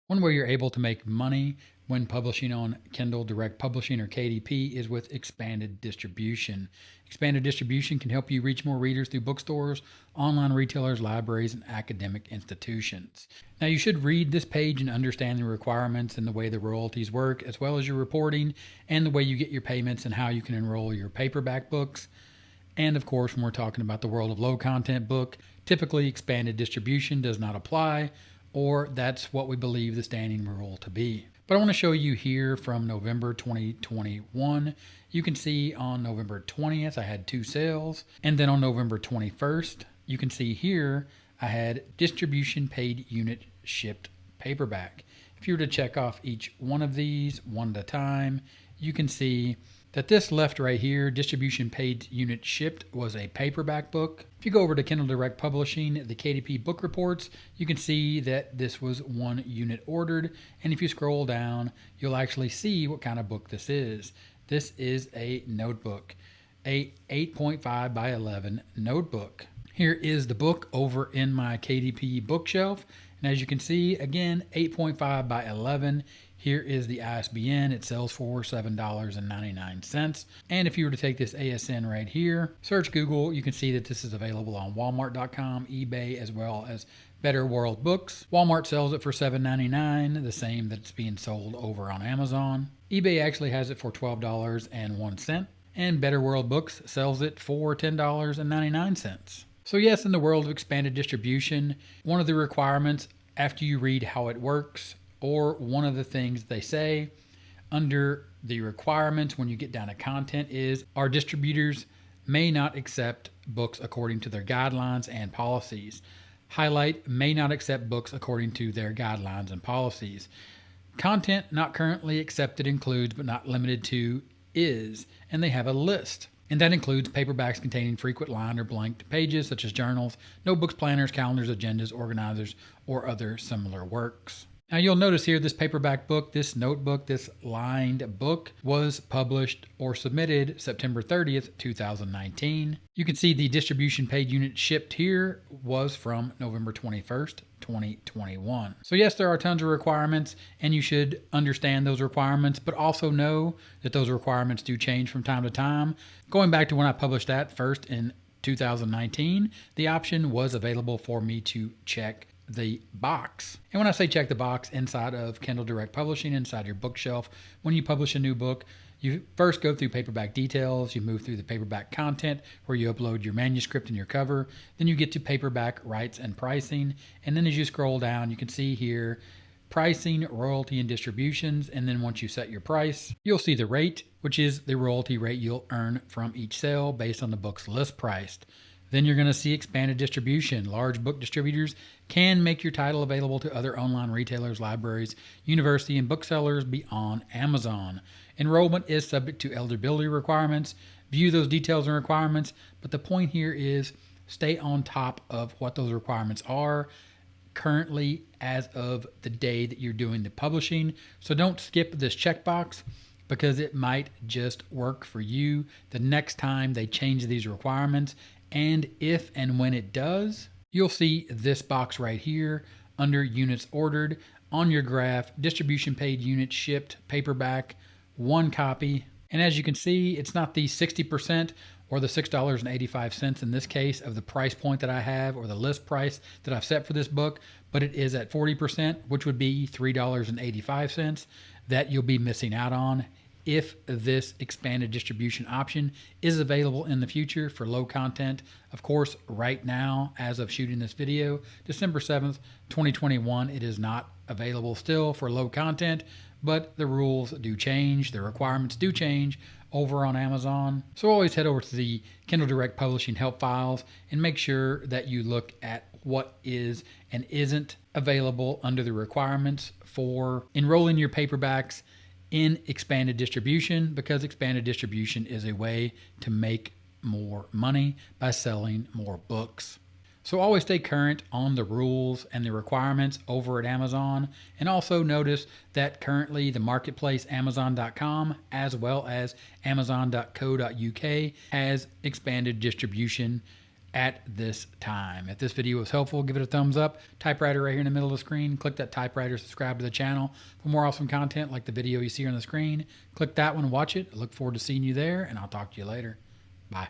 One way you're able to make money when publishing on Kindle Direct Publishing or KDP is with expanded distribution. Expanded distribution can help you reach more readers through bookstores, online retailers, libraries, and academic institutions. Now, you should read this page and understand the requirements and the way the royalties work, as well as your reporting and the way you get your payments and how you can enroll your paperback books. And of course, when we're talking about the world of low content book, typically expanded distribution does not apply, or that's what we believe the standing rule to be. But I want to show you here from November 2021. You can see on November 20th, I had 2 sales. And then on November 21st, you can see here, I had distribution paid unit shipped paperback. If you were to check off each one of these one at a time, you can see that this left right here, distribution paid unit shipped, was a paperback book. If you go over to Kindle Direct Publishing, the KDP book reports, you can see that this was 1 unit ordered. And if you scroll down, you'll actually see what kind of book this is. This is a notebook, a 8.5 by 11 notebook. Here is the book over in my KDP bookshelf. And as you can see, again, 8.5 by 11. Here is the ISBN. It sells for $7.99. And if you were to take this ASN right here, search Google, you can see that this is available on Walmart.com, eBay, as well as Better World Books. Walmart sells it for $7.99, the same that's being sold over on Amazon. eBay actually has it for $12.01, and Better World Books sells it for $10.99. So yes, in the world of expanded distribution, one of the requirements after you read how it works, or one of the things they say under the requirements when you get down to content, is our distributors may not accept books according to their guidelines and policies. Highlight, may not accept books according to their guidelines and policies. Content not currently accepted includes, but not limited to, is, and they have a list. And that includes paperbacks containing frequent lined or blanked pages, such as journals, notebooks, planners, calendars, agendas, organizers, or other similar works. Now you'll notice here this paperback book, this notebook, this lined book was published or submitted September 30th, 2019. You can see the distribution paid unit shipped here was from November 21st, 2021. So yes, there are tons of requirements and you should understand those requirements, but also know that those requirements do change from time to time. Going back to when I published that first in 2019, the option was available for me to check the box. And when I say check the box, inside of Kindle Direct Publishing, inside your bookshelf, when you publish a new book, you first go through paperback details, you move through the paperback content where you upload your manuscript and your cover, then you get to paperback rights and pricing, and then as you scroll down, you can see here pricing, royalty, and distributions, and then once you set your price, you'll see the rate, which is the royalty rate you'll earn from each sale based on the book's list price. Then you're going to see expanded distribution. Large book distributors can make your title available to other online retailers, libraries, university, and booksellers beyond Amazon. Enrollment is subject to eligibility requirements. View those details and requirements, but the point here is stay on top of what those requirements are currently as of the day that you're doing the publishing. So don't skip this checkbox, because it might just work for you the next time they change these requirements. And if and when it does, you'll see this box right here under units ordered on your graph, distribution paid units shipped, paperback, 1 copy. And as you can see, it's not the 60% or the $6.85 in this case of the price point that I have, or the list price that I've set for this book, but it is at 40%, which would be $3.85 that you'll be missing out on if this expanded distribution option is available in the future for low content. Of course, right now, as of shooting this video, December 7th, 2021, it is not available still for low content, but the rules do change, the requirements do change over on Amazon. So always head over to the Kindle Direct Publishing help files and make sure that you look at what is and isn't available under the requirements for enrolling your paperbacks in expanded distribution, because expanded distribution is a way to make more money by selling more books. So always stay current on the rules and the requirements over at Amazon. And also notice that currently the marketplace Amazon.com as well as Amazon.co.uk has expanded distribution at this time. If this video was helpful, give it a thumbs up. Typewriter right here in the middle of the screen. Click that typewriter, subscribe to the channel for more awesome content like the video you see on the screen. Click that one, watch it. I look forward to seeing you there, and I'll talk to you later. Bye.